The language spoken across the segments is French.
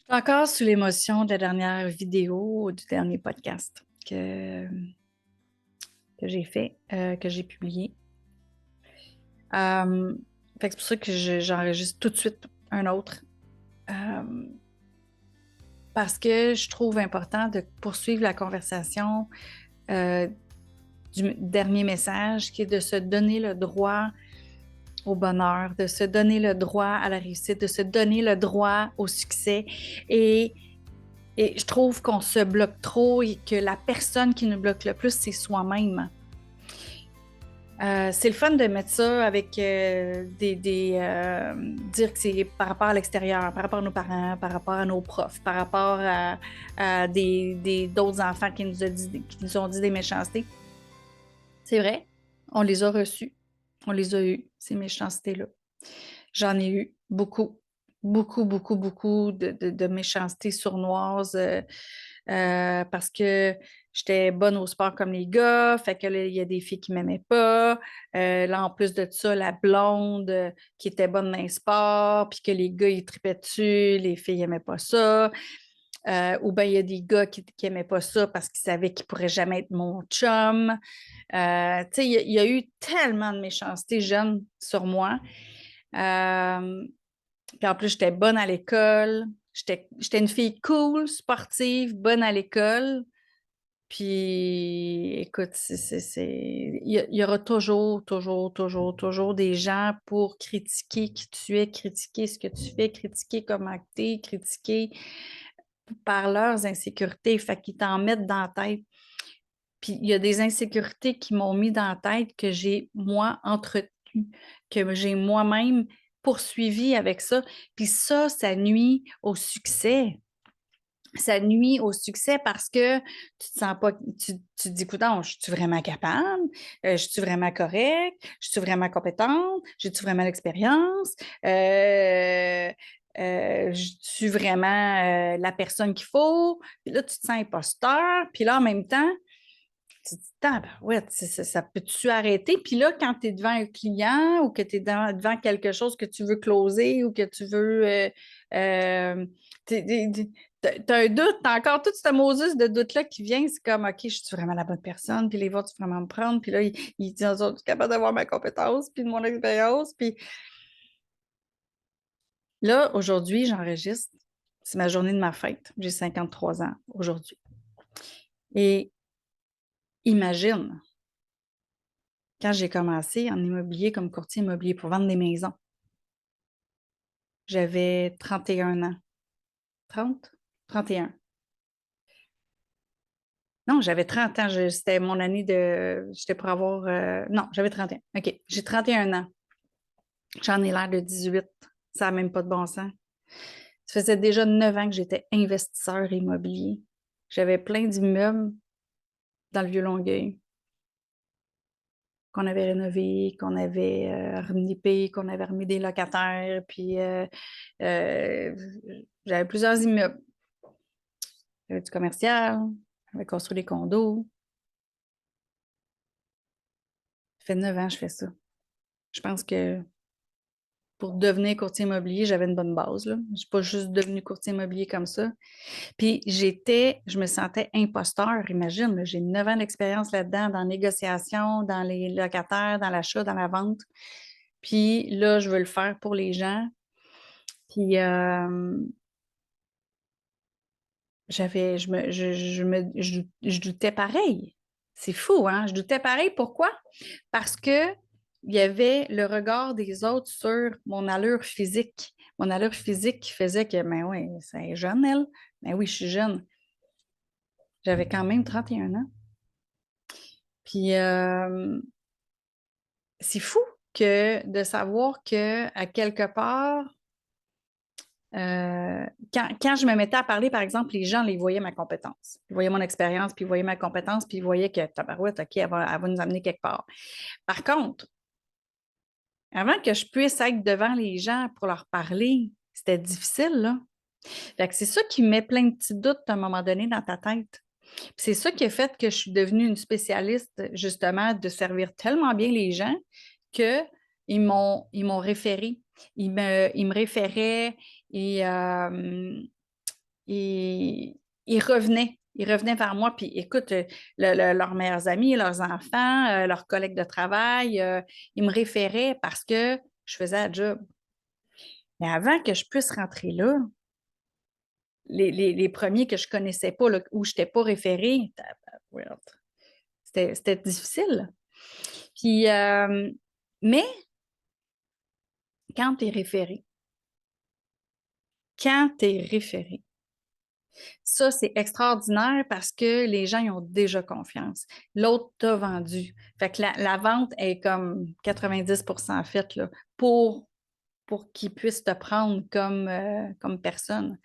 Je suis encore sous l'émotion de la dernière vidéo, du dernier podcast que j'ai fait, que j'ai publié. Fait que c'est pour ça que j'enregistre tout de suite un autre. Euh, Parce que je trouve important de poursuivre la conversation euh, du dernier message, qui est de se donner le droit au bonheur, de se donner le droit à la réussite, de se donner le droit au succès. Et Et je trouve qu'on se bloque trop et que la personne qui nous bloque le plus, c'est soi-même. C'est le fun de mettre ça avec dire que c'est par rapport à l'extérieur, par rapport à nos parents, par rapport à nos profs, par rapport à d'autres enfants qui nous ont dit des méchancetés. C'est vrai, on les a reçus, on les a eus, ces méchancetés-là. J'en ai eu beaucoup, beaucoup, beaucoup, beaucoup de méchanceté sournoise parce que j'étais bonne au sport comme les gars, fait que là, il y a des filles qui m'aimaient pas. Là, en plus de ça, la blonde qui était bonne dans les sports, puis que les gars, ils tripaient dessus, les filles n'aimaient pas ça. Ou bien il y a des gars qui n'aimaient pas ça parce qu'ils savaient qu'ils ne pourraient jamais être mon chum. Tu sais, il y a eu tellement de méchanceté jeune sur moi. Euh, Puis en plus, j'étais bonne à l'école. J'étais une fille cool, sportive, bonne à l'école. Puis, écoute, il y aura toujours, toujours, toujours, toujours des gens pour critiquer qui tu es, critiquer ce que tu fais, critiquer comment tu es, critiquer par leurs insécurités. Fait qu'ils t'en mettent dans la tête. Puis, il y a des insécurités qui m'ont mis dans la tête que j'ai, moi, entretenues, que j'ai moi-même poursuivi avec ça. Puis ça nuit au succès. Ça nuit au succès parce que tu te sens pas, tu te dis, écoute, je suis vraiment capable? Je suis vraiment correcte? Je suis vraiment compétente? J'ai-tu vraiment l'expérience? Je suis vraiment la personne qu'il faut? Puis là, tu te sens imposteur. Puis là, en même temps, tu te dis, ouais, ça peut-tu arrêter? Puis là, quand tu es devant un client ou que tu es devant quelque chose que tu veux closer ou que tu veux. T'as un doute, t'as encore tout ce Moses de doute-là qui vient. C'est comme, OK, je suis vraiment la bonne personne? Puis les vont vraiment me prendre? Puis là, ils disent, sont capables d'avoir ma compétence, puis de mon expérience. Puis là, aujourd'hui, j'enregistre. C'est ma journée de ma fête. J'ai 53 ans aujourd'hui. Et imagine. Quand j'ai commencé en immobilier comme courtier immobilier pour vendre des maisons, j'avais 31 ans. 30? 31. Non, j'avais 30 ans. C'était mon année de. J'étais pour avoir. Non, j'avais 31. OK. J'ai 31 ans. J'en ai l'air de 18. Ça n'a même pas de bon sens. Ça faisait déjà 9 ans que j'étais investisseur immobilier. J'avais plein d'immeubles dans le Vieux-Longueuil qu'on avait rénové, qu'on avait renippé, qu'on avait remis des locataires, puis euh, j'avais plusieurs immeubles. J'avais du commercial, j'avais construit des condos. Ça fait 9 ans que je fais ça. Je pense que pour devenir courtier immobilier, j'avais une bonne base, là. Je ne suis pas juste devenue courtier immobilier comme ça. Puis je me sentais imposteur, imagine, là, j'ai 9 ans d'expérience là-dedans, dans la négociation, dans les locataires, dans l'achat, dans la vente. Puis là, je veux le faire pour les gens. Puis je doutais pareil. C'est fou, hein? Je doutais pareil. Pourquoi? Parce que il y avait le regard des autres sur mon allure physique. Mon allure physique qui faisait que, ben oui, c'est jeune, elle. Ben oui, je suis jeune. J'avais quand même 31 ans. Puis c'est fou que de savoir que à quelque part, Euh, quand je me mettais à parler, par exemple, les gens les voyaient ma compétence. Ils voyaient mon expérience, puis ils voyaient ma compétence, puis ils voyaient que tabarouette, OK, elle va nous amener quelque part. Par contre, avant que je puisse être devant les gens pour leur parler, c'était difficile, là. Fait que c'est ça qui met plein de petits doutes à un moment donné dans ta tête. Puis c'est ça qui a fait que je suis devenue une spécialiste, justement, de servir tellement bien les gens qu'ils ils m'ont référé. Ils me référaient et ils revenaient. Ils revenaient vers moi, puis écoute, leurs meilleurs amis, leurs enfants, leurs collègues de travail, ils me référaient parce que je faisais la job. Mais avant que je puisse rentrer là, les premiers que je connaissais pas, là, où je n'étais pas référée, c'était difficile. Puis, mais quand tu es référé, ça, c'est extraordinaire parce que les gens, ils ont déjà confiance. L'autre t'a vendu. Fait que la vente est comme 90% faite là, pour qu'ils puissent te prendre comme personne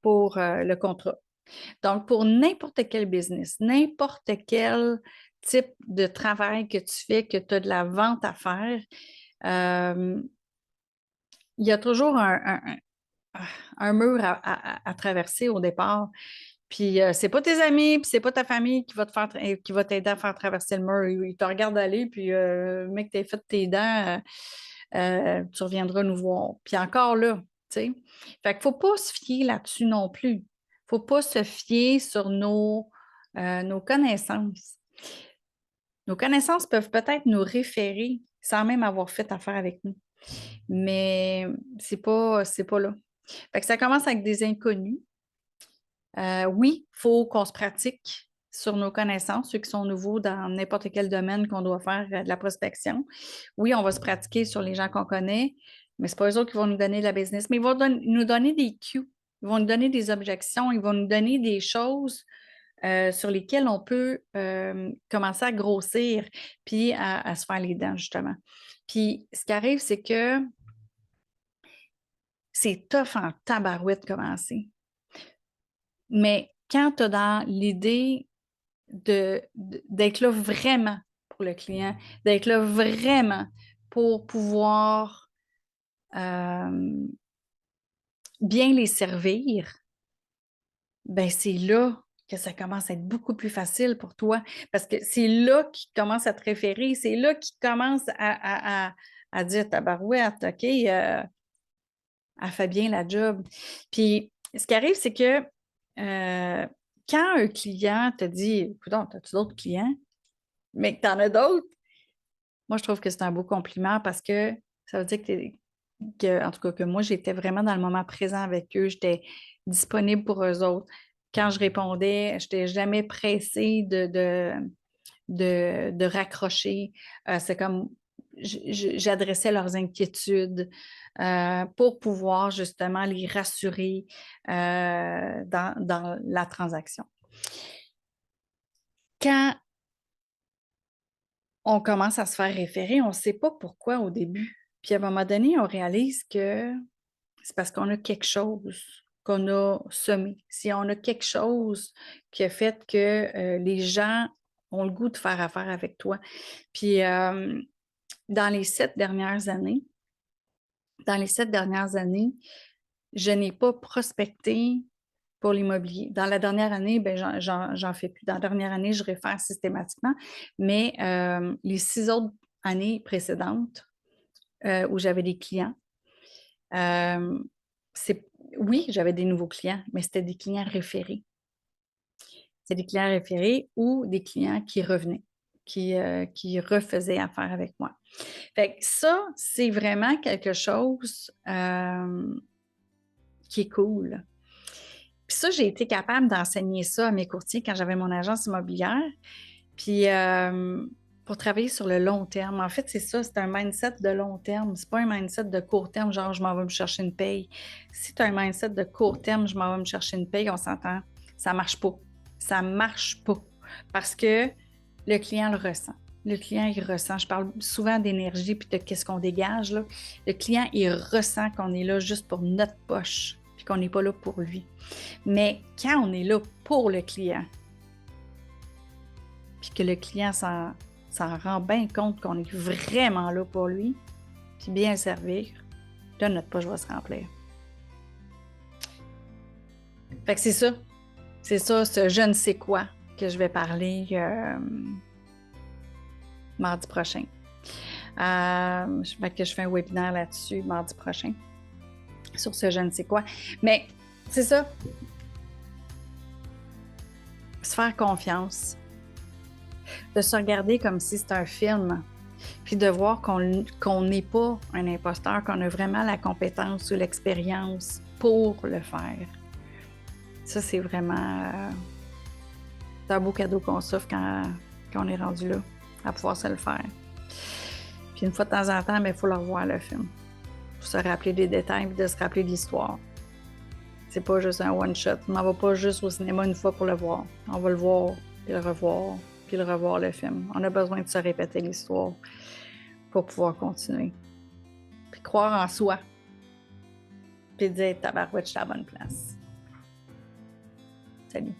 pour le contrat. Donc, pour n'importe quel business, n'importe quel type de travail que tu fais, que tu as de la vente à faire, il y a toujours un mur à traverser au départ. Puis c'est pas tes amis, puis c'est pas ta famille qui va t'aider à faire traverser le mur. Ils te regardent aller, puis mec, t'as fait tes dents, tu reviendras nous voir. Puis encore là, tu sais. Fait qu'il faut pas se fier là-dessus non plus. Faut pas se fier sur nos connaissances. Nos connaissances peuvent peut-être nous référer sans même avoir fait affaire avec nous. Mais c'est pas là. Fait que ça commence avec des inconnus. Oui, il faut qu'on se pratique sur nos connaissances, ceux qui sont nouveaux dans n'importe quel domaine qu'on doit faire de la prospection. Oui, on va se pratiquer sur les gens qu'on connaît, mais ce n'est pas eux autres qui vont nous donner de la business, mais ils vont nous donner des cues, ils vont nous donner des objections, ils vont nous donner des choses sur lesquelles on peut commencer à grossir puis à se faire les dents, justement. Puis, ce qui arrive, c'est que c'est tough en tabarouette de commencer. Mais quand tu as dans l'idée d'être là vraiment pour le client, d'être là vraiment pour pouvoir bien les servir, ben c'est là que ça commence à être beaucoup plus facile pour toi parce que c'est là qu'ils commencent à te référer, c'est là qu'ils commencent à dire tabarouette, OK, elle fait bien la job. Puis ce qui arrive, c'est que quand un client te dit écoute, as-tu d'autres clients? Mais que tu en as d'autres, moi, je trouve que c'est un beau compliment parce que ça veut dire en tout cas, que moi, j'étais vraiment dans le moment présent avec eux, j'étais disponible pour eux autres. Quand je répondais, je n'étais jamais pressée de raccrocher. C'est comme j'adressais leurs inquiétudes pour pouvoir justement les rassurer dans la transaction. Quand on commence à se faire référer, on ne sait pas pourquoi au début. Puis à un moment donné, on réalise que c'est parce qu'on a quelque chose qu'on a semé. Si on a quelque chose qui a fait que les gens ont le goût de faire affaire avec toi. Puis dans les 7 dernières années, je n'ai pas prospecté pour l'immobilier. Dans la dernière année, ben, j'en fais plus. Dans la dernière année, je réfère systématiquement, mais les 6 autres années précédentes où j'avais des clients, oui, j'avais des nouveaux clients, mais c'était des clients référés. C'est des clients référés ou des clients qui revenaient, qui refaisaient affaire avec moi. Fait que ça, c'est vraiment quelque chose qui est cool. Puis ça, j'ai été capable d'enseigner ça à mes courtiers quand j'avais mon agence immobilière. Puis pour travailler sur le long terme. En fait, c'est ça, c'est un mindset de long terme. C'est pas un mindset de court terme, genre je m'en vais me chercher une paye. Si tu as un mindset de court terme, je m'en vais me chercher une paye, on s'entend, ça marche pas. Ça marche pas. Parce que le client le ressent. Le client, il ressent. Je parle souvent d'énergie puis de qu'est-ce qu'on dégage, là. Le client, il ressent qu'on est là juste pour notre poche puis qu'on n'est pas là pour lui. Mais quand on est là pour le client, puis que le client s'en rend bien compte qu'on est vraiment là pour lui, puis bien le servir, là, notre poche va se remplir. Fait que c'est ça. C'est ça, ce je ne sais quoi que je vais parler mardi prochain. Fait que je fais un webinaire là-dessus mardi prochain sur ce je ne sais quoi. Mais c'est ça. se faire confiance, de se regarder comme si c'était un film, puis de voir qu'on n'est pas un imposteur, qu'on a vraiment la compétence ou l'expérience pour le faire. Ça, c'est vraiment c'est un beau cadeau qu'on s'offre quand on est rendu là, à pouvoir se le faire. Puis une fois de temps en temps, il faut le revoir, le film. Pour se rappeler des détails et de se rappeler de l'histoire. C'est pas juste un one-shot. On n'en va pas juste au cinéma une fois pour le voir. On va le voir, puis le revoir, puis le revoir, le film. On a besoin de se répéter l'histoire pour pouvoir continuer. Puis croire en soi. Puis dire, tabarouette, je suis à la bonne place. Salut.